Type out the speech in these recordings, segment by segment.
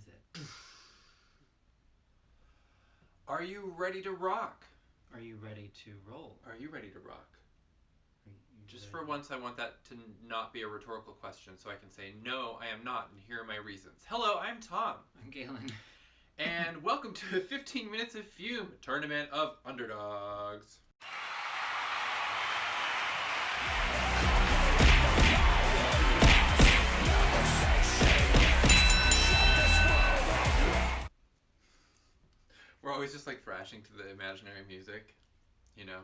is it? Are you ready to rock? Are you ready to roll? Are you ready to rock? Just ready? for once, I want that to not be a rhetorical question, so I can say, no, I am not, and here are my reasons. Hello, I'm Tom. I'm Galen. And welcome to 15 Minutes of Fume, Tournament of Underdogs. We're always just like thrashing to the imaginary music, you know?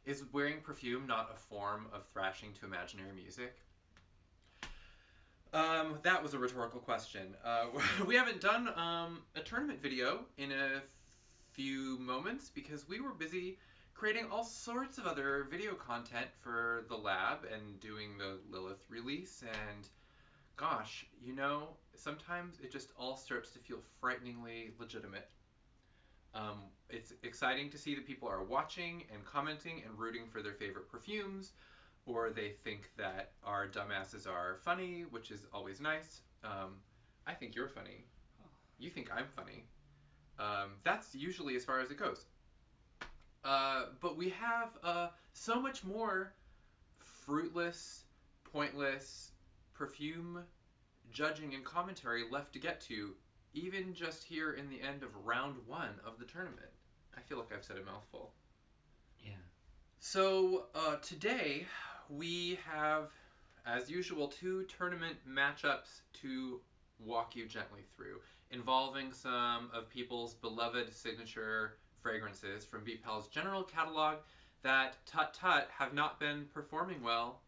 Is wearing perfume not a form of thrashing to imaginary music? That was a rhetorical question. We haven't done a tournament video in a few moments because we were busy creating all sorts of other video content for the lab and doing the Lilith release, and gosh, you know, sometimes it just all starts to feel frighteningly legitimate. It's exciting to see that people are watching and commenting and rooting for their favorite perfumes, or they think that our dumbasses are funny, which is always nice. I think you're funny. You think I'm funny. That's usually as far as it goes. But we have so much more fruitless, pointless perfume judging and commentary left to get to, even just here in the end of round one of the tournament. I feel like I've said a mouthful. Yeah. So today we have, as usual, two tournament matchups to walk you gently through, involving some of people's beloved signature fragrances from BPAL's general catalog that tut have not been performing well.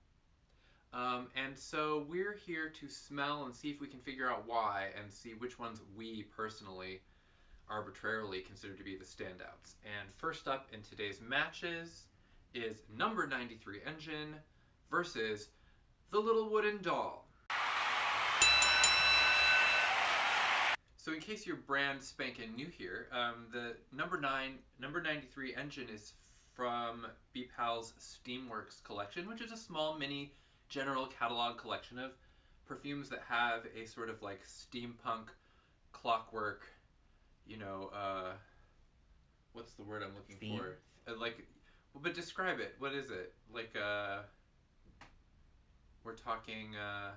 And so we're here to smell and see if we can figure out why and see which ones we personally arbitrarily consider to be the standouts. And first up in today's matches is number 93 Engine versus the Little Wooden Doll. So in case you're brand spanking new here, the number 93 Engine is from BPAL's Steamworks collection, which is a small mini general catalog collection of perfumes that have a sort of like steampunk clockwork, you know, what's the word I'm looking Theme? for? But describe it. What is it? Like, we're talking, I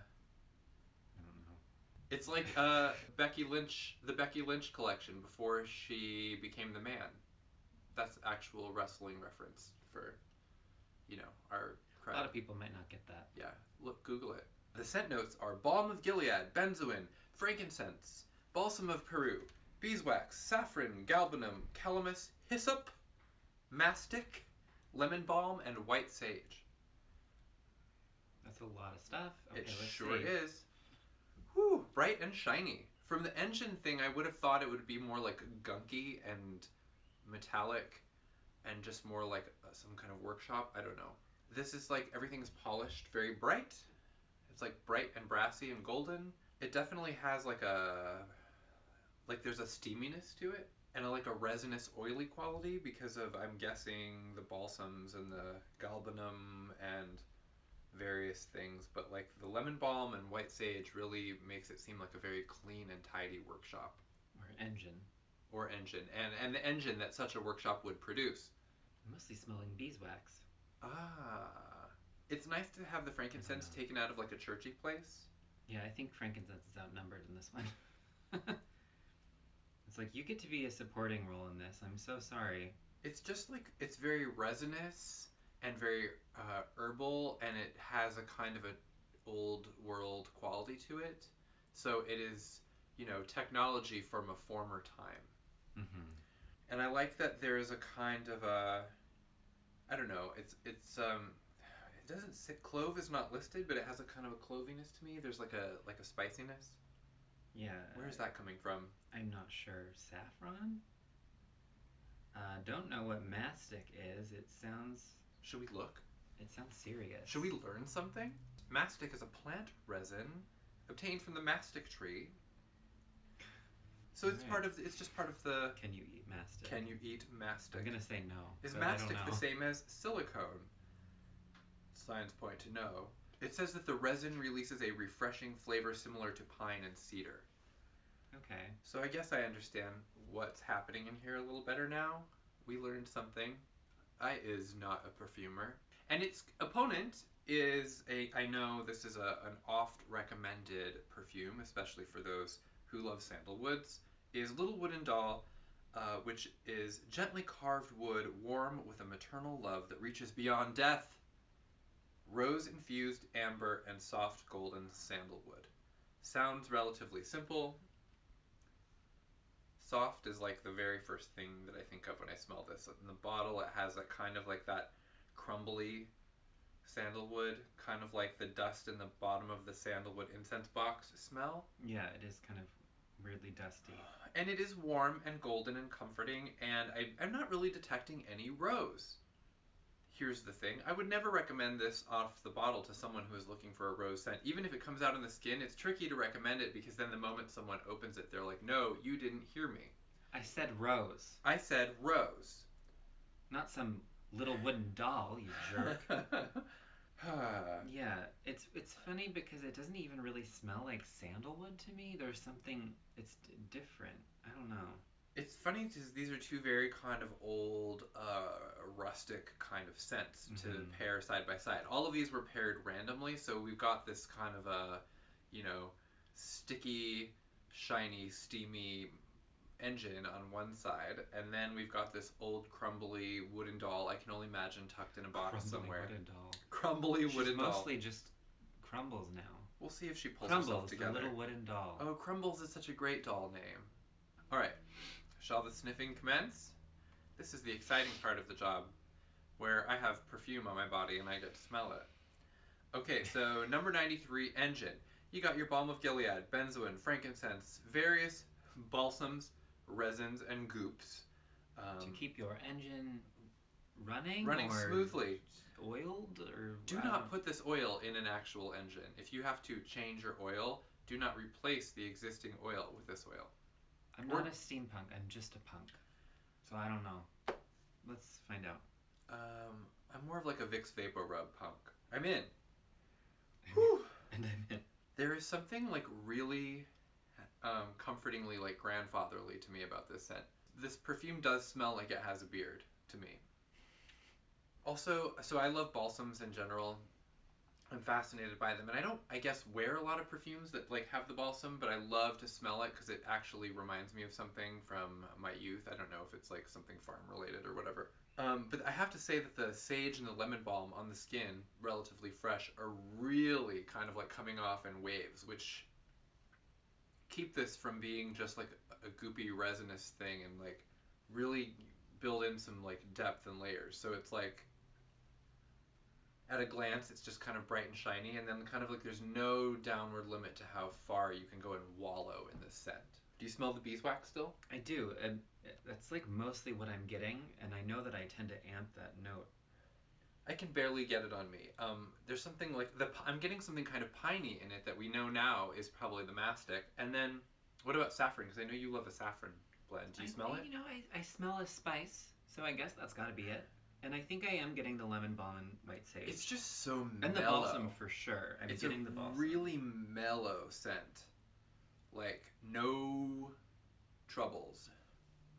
don't know. it's like Becky Lynch, the Becky Lynch collection before she became the man. That's actual wrestling reference for, you know, our crowd. A lot of people might not get that. Yeah, look, Google it. The scent notes are balm of Gilead, benzoin, frankincense, balsam of Peru, beeswax, saffron, galbanum, calamus, hyssop, mastic, lemon balm, and white sage. That's a lot of stuff. Okay, It let's sure see. is. Whew, bright and shiny. From the Engine thing, I would have thought it would be more like gunky and metallic and just more like some kind of workshop. I don't know. This is like everything's polished, very bright. It's like bright and brassy and golden. It definitely has like there's a steaminess to it and like a resinous oily quality because of, I'm guessing, the balsams and the galbanum and various things, but like the lemon balm and white sage really makes it seem like a very clean and tidy workshop. Or engine. And the engine that such a workshop would produce. I'm mostly smelling beeswax. It's nice to have the frankincense taken out of like a churchy place. Yeah, I think frankincense is outnumbered in this one. It's like, you get to be a supporting role in this. I'm so sorry. It's just like, it's very resinous and very herbal, and it has a kind of an old world quality to it. So it is, you know, technology from a former time. Mm-hmm. And I like that there is a kind of a, I don't know, it doesn't say, clove is not listed, but it has a kind of a cloviness to me. There's like a spiciness. Yeah. Where is that coming from? I'm not sure. Saffron? Don't know what mastic is. It sounds... Should we look? It sounds serious. Should we learn something? Mastic is a plant resin obtained from the mastic tree. So it's it's just part of the... Can you eat mastic? Can you eat mastic? I'm gonna say no. Is mastic the same as silicone? Signs point to no. It says that the resin releases a refreshing flavor similar to pine and cedar. Okay. So I guess I understand what's happening in here a little better now. We learned something. I is not a perfumer. And its opponent is I know this is an oft recommended perfume, especially for those who love sandalwoods, is Little Wooden Doll, which is gently carved wood, warm with a maternal love that reaches beyond death. Rose-infused amber and soft golden sandalwood. Sounds relatively simple. Soft is like the very first thing that I think of when I smell this. In the bottle, it has that kind of like that crumbly sandalwood, kind of like the dust in the bottom of the sandalwood incense box smell. Yeah, it is kind of weirdly dusty. And it is warm and golden and comforting, and I'm not really detecting any rose. Here's the thing. I would never recommend this off the bottle to someone who is looking for a rose scent. Even if it comes out in the skin, it's tricky to recommend it because then the moment someone opens it, they're like, no, you didn't hear me. I said rose. I said rose. Not some little wooden doll, you jerk. Yeah, it's funny because it doesn't even really smell like sandalwood to me. There's something, it's different. I don't know. It's funny because these are two very kind of old, rustic kind of scents to pair side by side. All of these were paired randomly, so we've got this kind of a, sticky, shiny, steamy engine on one side, and then we've got this old, crumbly wooden doll I can only imagine tucked in a box somewhere. Wooden doll. Crumbly wooden doll. Mostly just crumbles now. We'll see if she pulls herself together. The little wooden doll. Oh, Crumbles is such a great doll name. All right. Shall the sniffing commence? This is the exciting part of the job, where I have perfume on my body and I get to smell it. Okay, so number 93, engine. You got your balm of Gilead, benzoin, frankincense, various balsams, resins, and goops. To keep your engine running smoothly. Oiled or... Do not put this oil in an actual engine. If you have to change your oil, do not replace the existing oil with this oil. I'm not a steampunk, I'm just a punk. So I don't know. Let's find out. I'm more of like a Vicks Vapor Rub punk. I'm in. Whew. And I'm in. There is something like really comfortingly like grandfatherly to me about this scent. This perfume does smell like it has a beard to me. Also, so I love balsams in general. I'm fascinated by them, and I don't, I guess, wear a lot of perfumes that like have the balsam, but I love to smell it because it actually reminds me of something from my youth. I don't know if it's like something farm related or whatever. But I have to say that the sage and the lemon balm on the skin, relatively fresh, are really kind of like coming off in waves, which keep this from being just like a goopy resinous thing and like really build in some like depth and layers. So it's like, at a glance, it's just kind of bright and shiny, and then kind of like there's no downward limit to how far you can go and wallow in this scent. Do you smell the beeswax still? I do, and that's like mostly what I'm getting, and I know that I tend to amp that note. I can barely get it on me. There's something like, I'm getting something kind of piney in it that we know now is probably the mastic. And then, what about saffron? Because I know you love a saffron blend. Do you smell it? I smell a spice, so I guess that's got to be it. And I think I am getting the lemon balm and white sage. It's just so mellow. And the balsam for sure. I'm getting the balsam. It's a really mellow scent. Like, no troubles.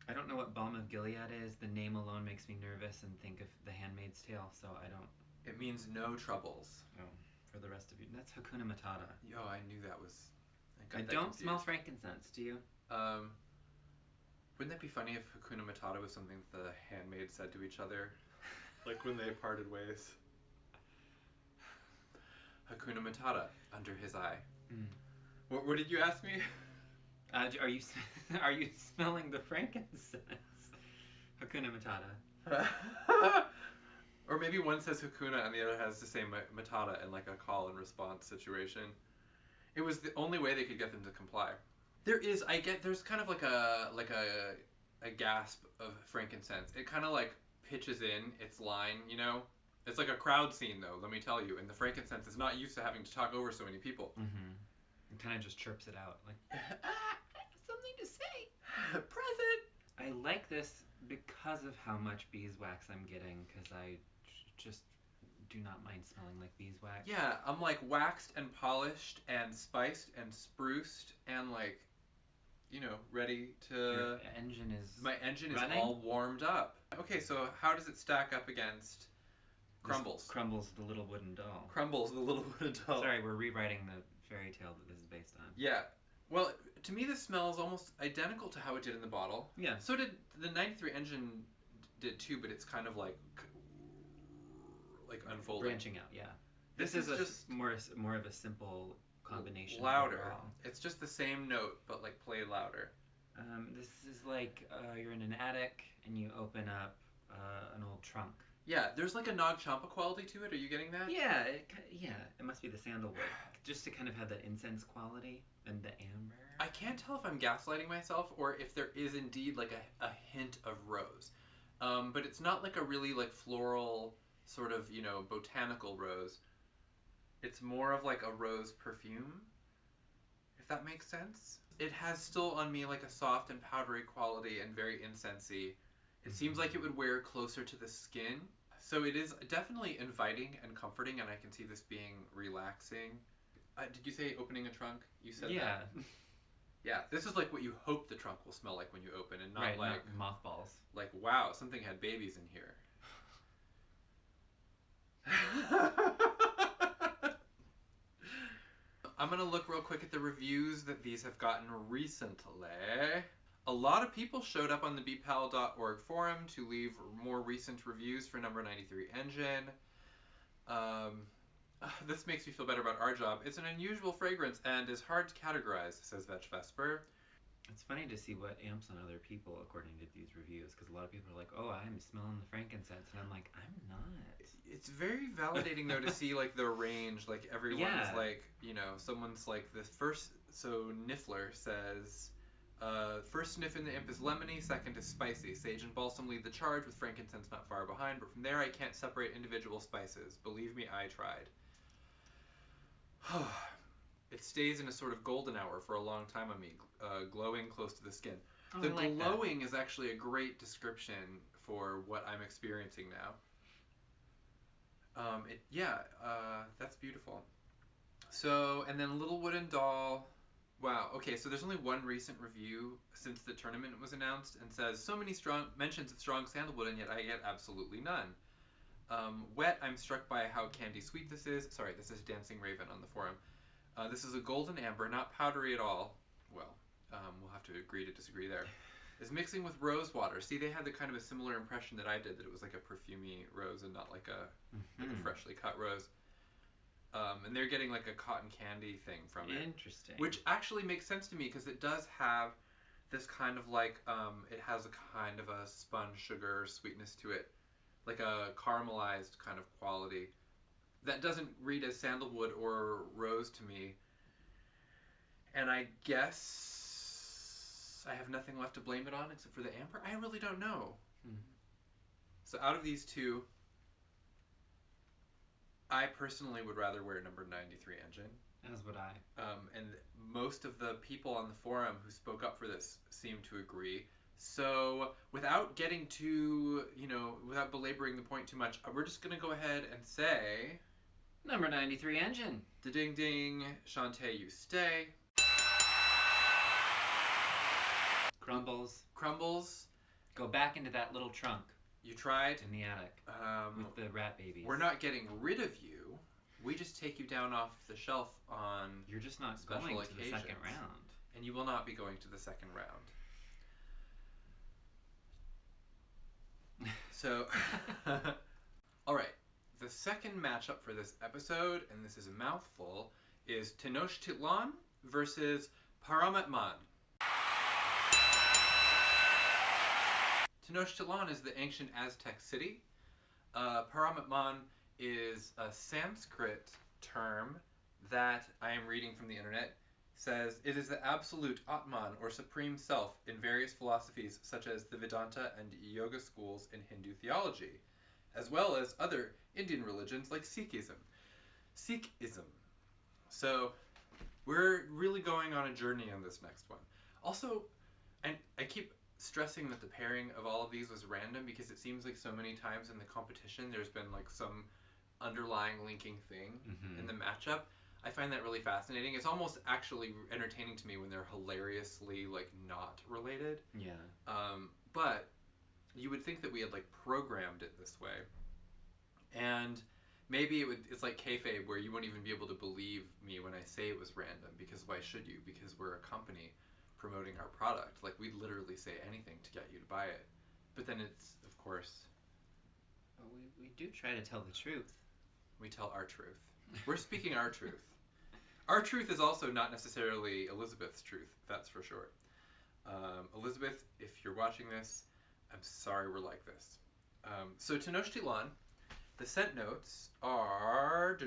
I don't know what balm of Gilead is. The name alone makes me nervous and think of The Handmaid's Tale, so I don't... It means no troubles. Oh, for the rest of you. That's Hakuna Matata. Oh, I knew that was... I don't smell frankincense, do you? Wouldn't that be funny if Hakuna Matata was something the handmaids said to each other? Like when they parted ways. Hakuna Matata, under his eye. Mm. What did you ask me? Are you smelling the frankincense? Hakuna Matata. Or maybe one says Hakuna and the other has to say Matata in like a call and response situation. It was the only way they could get them to comply. There's kind of like a gasp of frankincense. It kind of like pitches in its line, you know? It's like a crowd scene though, let me tell you. And the frankincense is not used to having to talk over so many people. Mm-hmm. It kind of just chirps it out. Like, something to say. Present. I like this because of how much beeswax I'm getting, because I just do not mind smelling like beeswax. Yeah, I'm like waxed and polished and spiced and spruced and like ready to... Your engine is My engine running? is all warmed up. Okay, so how does it stack up against Crumbles? Crumbles, the little wooden doll. Crumbles, the little wooden doll. Sorry, we're rewriting the fairy tale that this is based on. Yeah. Well, to me, this smells almost identical to how it did in the bottle. Yeah. So did the 93 engine did too, but it's kind of like unfolding. Branching out, yeah. This is just more of a simple combination. Louder. Overall. It's just the same note, but like played louder. This is like you're in an attic and you open up an old trunk. Yeah, there's like a Nag Champa quality to it. Are you getting that? Yeah, it must be the sandalwood, just to kind of have that incense quality and the amber. I can't tell if I'm gaslighting myself or if there is indeed like a hint of rose, but it's not like a really like floral sort of botanical rose. It's more of like a rose perfume, if that makes sense. It has still on me like a soft and powdery quality and very incensey. It seems like it would wear closer to the skin. So it is definitely inviting and comforting, and I can see this being relaxing. Did you say opening a trunk? You said that. Yeah, this is like what you hope the trunk will smell like when you open, and not like not mothballs. Like, wow, something had babies in here. I'm going to look real quick at the reviews that these have gotten recently. A lot of people showed up on the BPAL.org forum to leave more recent reviews for number 93 engine. This makes me feel better about our job. It's an unusual fragrance and is hard to categorize, says Vetch Vesper. It's funny to see what amps on other people according to these reviews, because a lot of people are like, oh, I'm smelling the frankincense, and I'm like, I'm not. It's very validating, though, to see, like, the range, like, everyone's, like, someone's, like, the first, so Niffler says, first sniff in the imp is lemony, second is spicy. Sage and balsam lead the charge, with frankincense not far behind, but from there I can't separate individual spices. Believe me, I tried. It stays in a sort of golden hour for a long time on me, glowing close to the skin. Oh, the I like glowing that. is actually a great description for what I'm experiencing now. That's beautiful. So, and then Little Wooden Doll. Wow, okay, so there's only one recent review since the tournament was announced, and says, so many strong mentions of strong sandalwood, and yet I get absolutely none. Wet, I'm struck by how candy sweet this is. Sorry, this is Dancing Raven on the forum. This is a golden amber, not powdery at all. Well, we'll have to agree to disagree there. Is mixing with rose water. See, they had the kind of a similar impression that I did, that it was like a perfumey rose and not like a freshly cut rose. And they're getting like a cotton candy thing from it. Interesting. Which actually makes sense to me, because it does have this kind of like, it has a kind of a sponge sugar sweetness to it. Like a caramelized kind of quality. That doesn't read as sandalwood or rose to me. And I guess I have nothing left to blame it on except for the amber. I really don't know. So out of these two, I personally would rather wear number 93 engine. As would I. And most of the people on the forum who spoke up for this seem to agree. So without getting too, without belaboring the point too much, we're just going to go ahead and say... Number 93 engine. Da-ding ding, Shantae, you stay. Crumbles. Crumbles. Go back into that little trunk. You tried. In the attic. With the rat babies. We're not getting rid of you. We just take you down off the shelf on You're just not special going occasions. to the second round. And you will not be going to the second round. So, alright. The second matchup for this episode, and this is a mouthful, is Tenochtitlan versus Paramatman. Tenochtitlan is the ancient Aztec city. Paramatman is a Sanskrit term that I am reading from the internet. Says it is the absolute Atman or supreme self in various philosophies such as the Vedanta and Yoga schools in Hindu theology, as well as other Indian religions like Sikhism. So we're really going on a journey on this next one. Also, and I keep stressing that the pairing of all of these was random, because it seems like so many times in the competition there's been like some underlying linking thing in the matchup. I find that really fascinating. It's almost actually entertaining to me when they're hilariously like not related. Yeah. But you would think that we had like programmed it this way, and maybe it's like kayfabe where you won't even be able to believe me when I say it was random, because why should you? Because we're a company promoting our product. Like, we'd literally say anything to get you to buy it. But then it's, of course... Well, we do try to tell the truth. We tell our truth. We're speaking our truth. Our truth is also not necessarily Elizabeth's truth, that's for sure. Elizabeth, if you're watching this, I'm sorry we're like this. So Tenochtitlan, the scent notes are...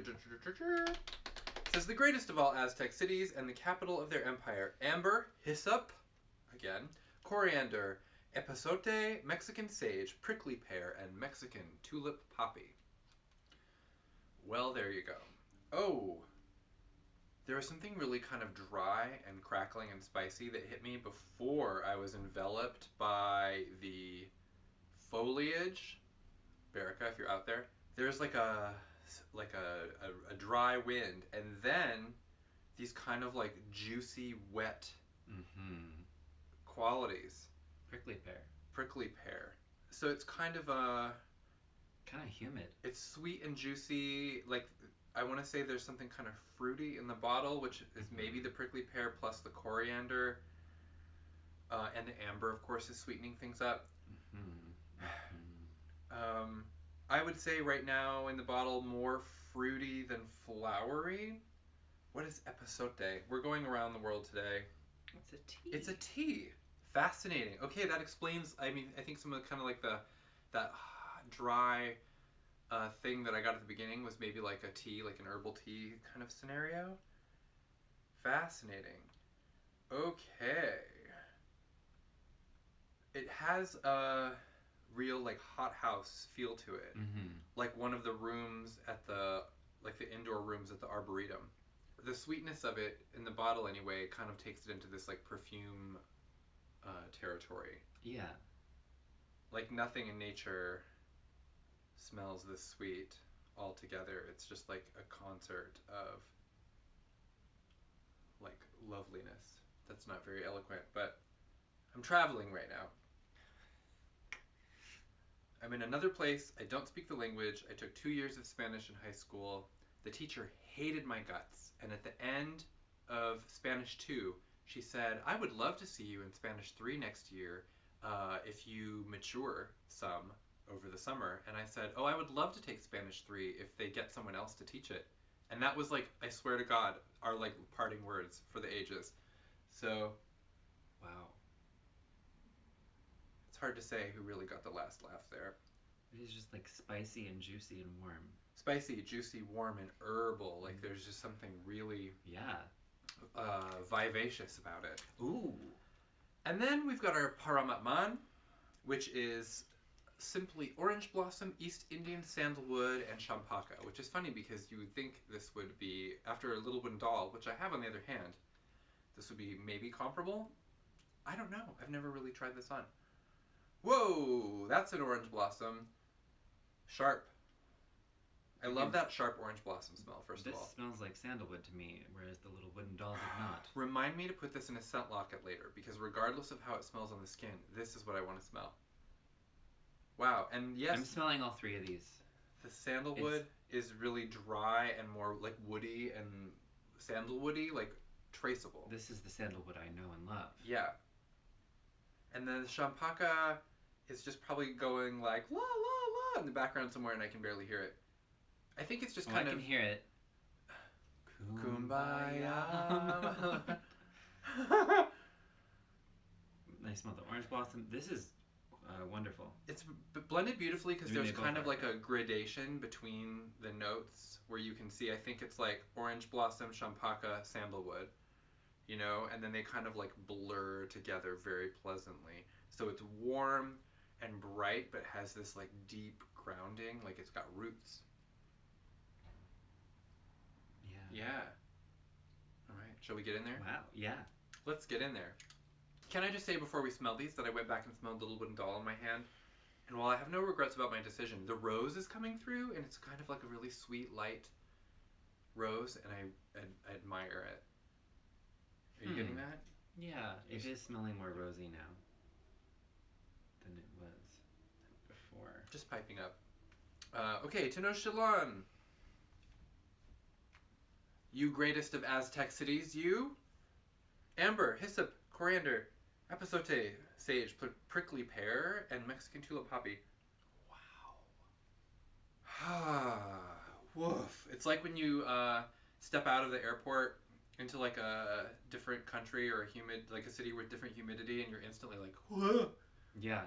says the greatest of all Aztec cities and the capital of their empire. Amber, hyssop, again, coriander, epazote, Mexican sage, prickly pear, and Mexican tulip poppy. Well, there you go. Oh, there was something really kind of dry and crackling and spicy that hit me before I was enveloped by the foliage. Berica, if you're out there, there's like a dry wind, and then these kind of like juicy, wet qualities. Prickly pear. So it's kind of kind of humid. It's sweet and juicy. Like, I want to say there's something kind of fruity in the bottle, which is maybe the prickly pear plus the coriander, and the amber, of course, is sweetening things up. I would say right now in the bottle more fruity than flowery. What is epazote? We're going around the world today. It's a tea. It's a tea. Fascinating. Okay, that explains. I mean, I think some of the kind of like that dry thing that I got at the beginning was maybe like a tea, like an herbal tea kind of scenario. Fascinating. Okay. It has a real like hothouse feel to it. Like one of the rooms at the indoor rooms at the Arboretum. The sweetness of it in the bottle anyway kind of takes it into this like perfume territory. Yeah. Like nothing in nature smells this sweet altogether. It's just like a concert of like loveliness. That's not very eloquent, but I'm traveling right now. I'm in another place. I don't speak the language. I took 2 years of Spanish in high school. The teacher hated my guts. And at the end of Spanish 2, she said, I would love to see you in Spanish 3 next year if you mature some over the summer. And I said, oh, I would love to take Spanish 3 if they get someone else to teach it. And that was like, I swear to God, our like parting words for the ages. So, wow. It's hard to say who really got the last laugh there. It is just like spicy and juicy and warm. Spicy, juicy, warm, and herbal. Like there's just something really vivacious about it. Ooh. And then we've got our Paramatman, which is simply orange blossom, East Indian sandalwood, and champaka, which is funny because you would think this would be, after a Little Wooden Doll, which I have on the other hand, this would be maybe comparable. I don't know. I've never really tried this on. Whoa, that's an orange blossom. Sharp. I love that sharp orange blossom smell, first of all. This smells like sandalwood to me, whereas the Little Wooden Doll did not. Remind me to put this in a scent locket later, because regardless of how it smells on the skin, this is what I want to smell. Wow, and yes... I'm smelling all three of these. The sandalwood is really dry and more like woody and sandalwoody, like traceable. This is the sandalwood I know and love. Yeah. And then the champaka is just probably going like la la la in the background somewhere, and I can barely hear it. I think it's just kind of... I can hear it. Kumbaya. I smell the orange blossom. This is wonderful. It's blended beautifully because there's kind of like a gradation between the notes where you can see, I think it's like orange blossom, champaka, sandalwood, you know, and then they kind of like blur together very pleasantly. So it's warm and bright, but has this like deep grounding, like it's got roots. Yeah. All right. Shall we get in there? Wow. Yeah. Let's get in there. Can I just say before we smell these that I went back and smelled Little Wooden Doll in my hand, and while I have no regrets about my decision, the rose is coming through, and it's kind of like a really sweet, light rose, and I admire it. Are you getting that? Yeah, it is smelling more rosy now than it was before. Just piping up. Okay, Tenochtitlan. You greatest of Aztec cities, you. Amber, hyssop, coriander, epazote, sage, prickly pear, and Mexican tulip poppy. Wow. Woof. It's like when you step out of the airport into like a different country or a city with different humidity, and you're instantly like, whoa. Yeah.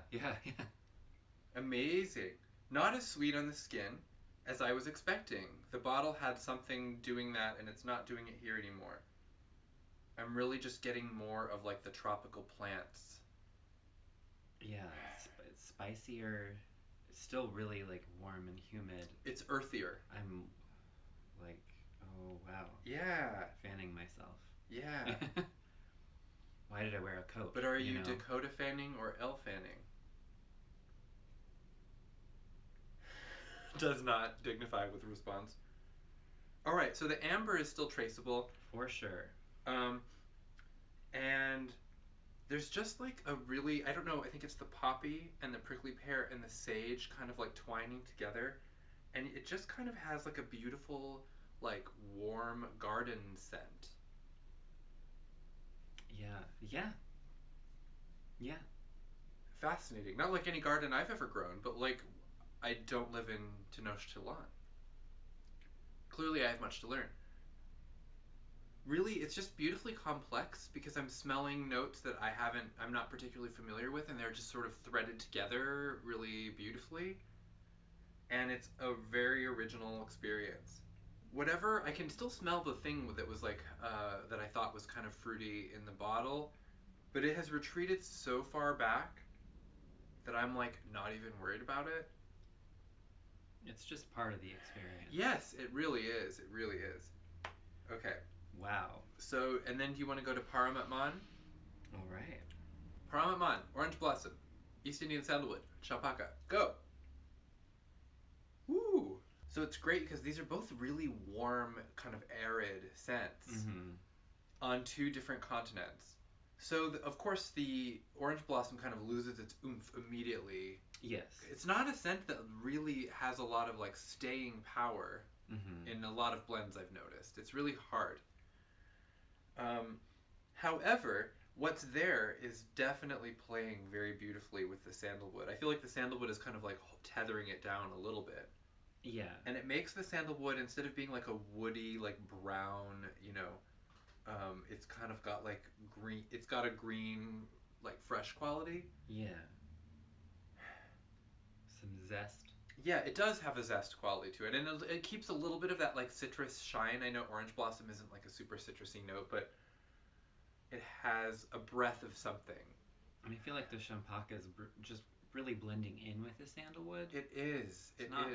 Amazing. Not as sweet on the skin as I was expecting. The bottle had something doing that, and it's not doing it here anymore. I'm really just getting more of like the tropical plants. Yeah, it's spicier. It's still really like warm and humid. It's earthier. I'm like, oh wow. Yeah. Fanning myself. Yeah. Why did I wear a coat? But are you Dakota fanning or L fanning? Does not dignify with a response. Alright, so the amber is still traceable. For sure. And there's just like a really, I don't know, I think it's the poppy and the prickly pear and the sage kind of like twining together. And it just kind of has like a beautiful, like warm garden scent. Yeah. Fascinating. Not like any garden I've ever grown, but like I don't live in Tenochtitlan. Clearly I have much to learn. Really, it's just beautifully complex because I'm smelling notes that I'm not particularly familiar with, and they're just sort of threaded together really beautifully. And it's a very original experience. Whatever, I can still smell the thing that was like, that I thought was kind of fruity in the bottle, but it has retreated so far back that I'm like not even worried about it. It's just part of the experience. Yes, it really is. It really is. Okay. Wow. So, and then do you want to go to Paramatman? All right. Paramatman, Orange Blossom, East Indian Sandalwood, Chapaca. Go! Woo! So it's great because these are both really warm, kind of arid scents on two different continents. So, of course, the Orange Blossom kind of loses its oomph immediately. Yes. It's not a scent that really has a lot of, like, staying power in a lot of blends I've noticed. It's really hard. However, what's there is definitely playing very beautifully with the sandalwood. I feel like the sandalwood is kind of, like, tethering it down a little bit. Yeah. And it makes the sandalwood, instead of being, like, a woody, like, brown, you know... it's kind of got like green, it's got a green, like fresh quality. Yeah. Some zest. Yeah, it does have a zest quality to it. And it keeps a little bit of that like citrus shine. I know Orange Blossom isn't like a super citrusy note, but it has a breath of something. And I feel like the Champaca is just really blending in with the sandalwood. It is. It's not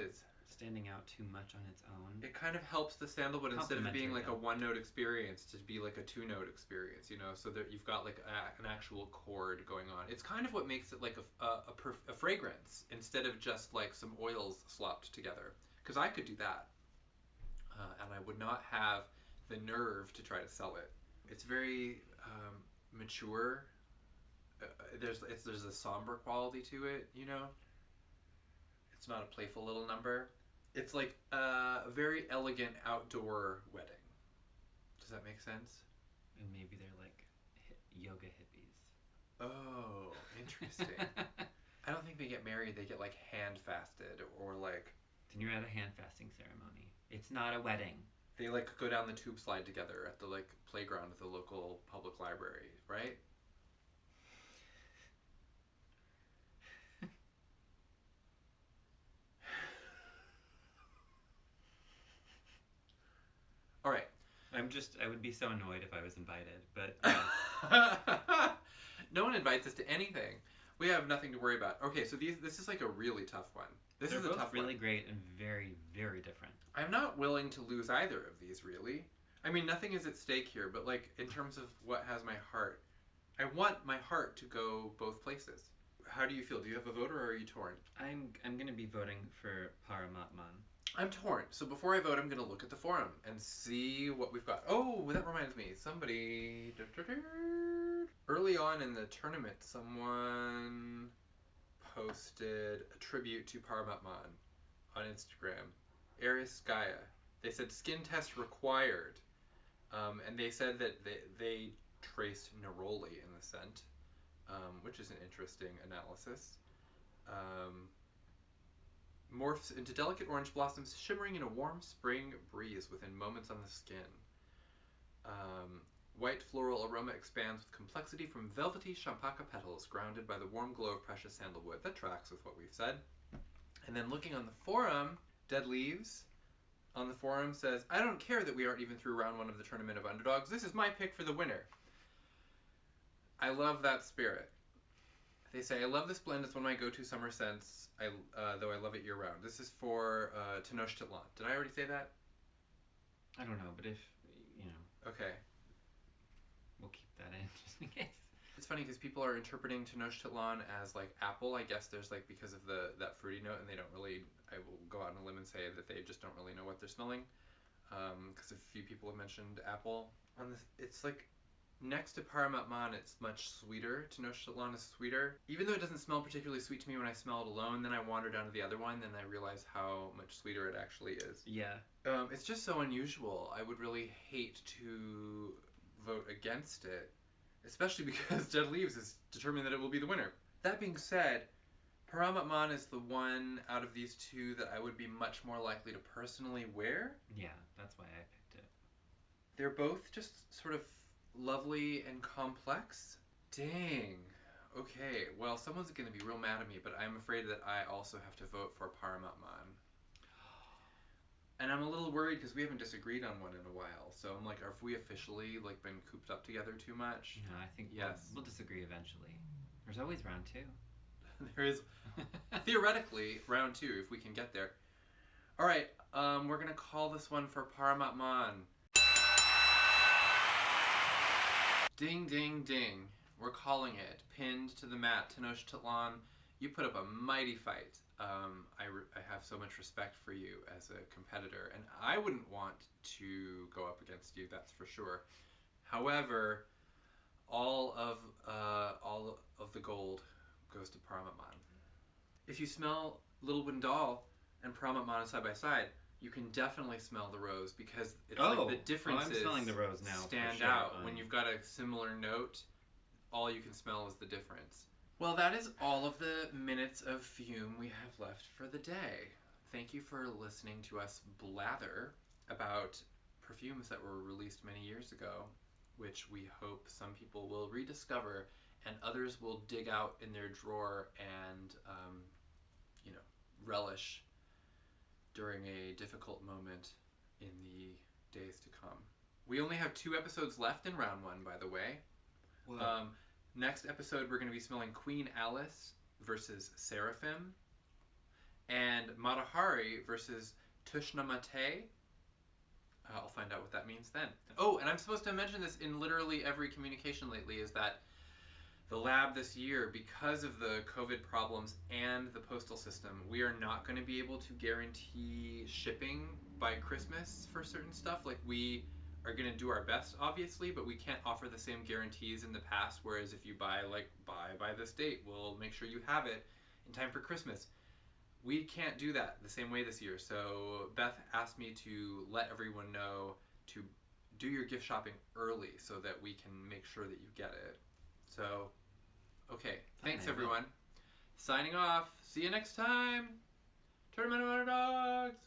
standing out too much on its own. It kind of helps the sandalwood, instead of being like a one-note experience, to be like a two-note experience, you know, so that you've got like an actual chord going on. It's kind of what makes it like a fragrance, instead of just like some oils slopped together. Because I could do that, and I would not have the nerve to try to sell it. It's very mature. There's a somber quality to it, you know. It's not a playful little number. It's like a very elegant outdoor wedding. Does that make sense? And maybe they're like yoga hippies. Oh, interesting. I don't think they get married. They get like hand fasted, or like... Then you're at a hand fasting ceremony. It's not a wedding. They like go down the tube slide together at the like playground at the local public library, right? All right. I would be so annoyed if I was invited, but... No one invites us to anything. We have nothing to worry about. Okay, so this is like a really tough one. This is a tough one. They're both really great and very, very different. I'm not willing to lose either of these, really. I mean, nothing is at stake here, but like in terms of what has my heart, I want my heart to go both places. How do you feel? Do you have a vote, or are you torn? I'm going to be voting for Paramatman. I'm torn. So before I vote, I'm going to look at the forum and see what we've got. Oh, that reminds me. Somebody... Early on in the tournament, someone posted a tribute to Paramatman on Instagram. Aries Gaia. They said skin test required. And they said that they traced neroli in the scent, which is an interesting analysis. Morphs into delicate orange blossoms shimmering in a warm spring breeze within moments on the skin. White floral aroma expands with complexity from velvety champaca petals grounded by the warm glow of precious sandalwood. That tracks with what we've said. And then looking on the forum, Dead Leaves on the forum says, I don't care that we aren't even through round 1 of the Tournament of Underdogs. This is my pick for the winner. I love that spirit. They say, I love this blend. It's one of my go-to summer scents, though I love it year-round. This is for Tenochtitlan. Did I already say that? I don't know, but if, you know. Okay. We'll keep that in just in case. It's funny because people are interpreting Tenochtitlan as like apple. I guess there's like because of that fruity note, and they don't really. I will go out on a limb and say that they just don't really know what they're smelling, because a few people have mentioned apple on this. It's like next to Paramatman, it's much sweeter. Tenochtitlan is sweeter, even though it doesn't smell particularly sweet to me when I smell it alone. Then I wander down to the other one, and I realize how much sweeter it actually is. Yeah. It's just so unusual. I would really hate to vote against it, especially because Dead Leaves is determined that it will be the winner. That being said, Paramatman is the one out of these two that I would be much more likely to personally wear. Yeah, that's why I picked it. They're both just sort of lovely and complex. Dang. Okay, well, someone's going to be real mad at me, but I'm afraid that I also have to vote for Paramatman. And I'm a little worried because we haven't disagreed on one in a while. So I'm like, have we officially like been cooped up together too much? No, I think yes. We'll disagree eventually. There's always round 2. There is theoretically round 2 if we can get there. All right, we're gonna call this one for Paramatman. Ding, ding, ding. We're calling it. Pinned to the mat, Tenochtitlan. You put up a mighty fight. I have so much respect for you as a competitor, and I wouldn't want to go up against you, that's for sure. However, all of the gold goes to Paramatman. If you smell Little Wooden Doll and Paramatman side by side, you can definitely smell the rose because it's like the differences I'm smelling the rose now, stand out. When you've got a similar note, all you can smell is the difference. Well, that is all of the minutes of fume we have left for the day. Thank you for listening to us blather about perfumes that were released many years ago, which we hope some people will rediscover and others will dig out in their drawer and, relish during a difficult moment in the days to come. We only have 2 episodes left in round 1, by the way. Next episode, we're going to be smelling Queen Alice versus SERAPHIM, and Matahari versus TUSHNAMATAY. I'll find out what that means then. Oh, and I'm supposed to mention this in literally every communication lately, is that the lab this year, because of the COVID problems and the postal system, we are not going to be able to guarantee shipping by Christmas for certain stuff. Like, we are going to do our best, obviously, but we can't offer the same guarantees in the past, whereas if you buy by this date, we'll make sure you have it in time for Christmas. We can't do that the same way this year, so Beth asked me to let everyone know to do your gift shopping early so that we can make sure that you get it. So, okay, thanks everyone. Signing off. See you next time. Tournament of Underdogs!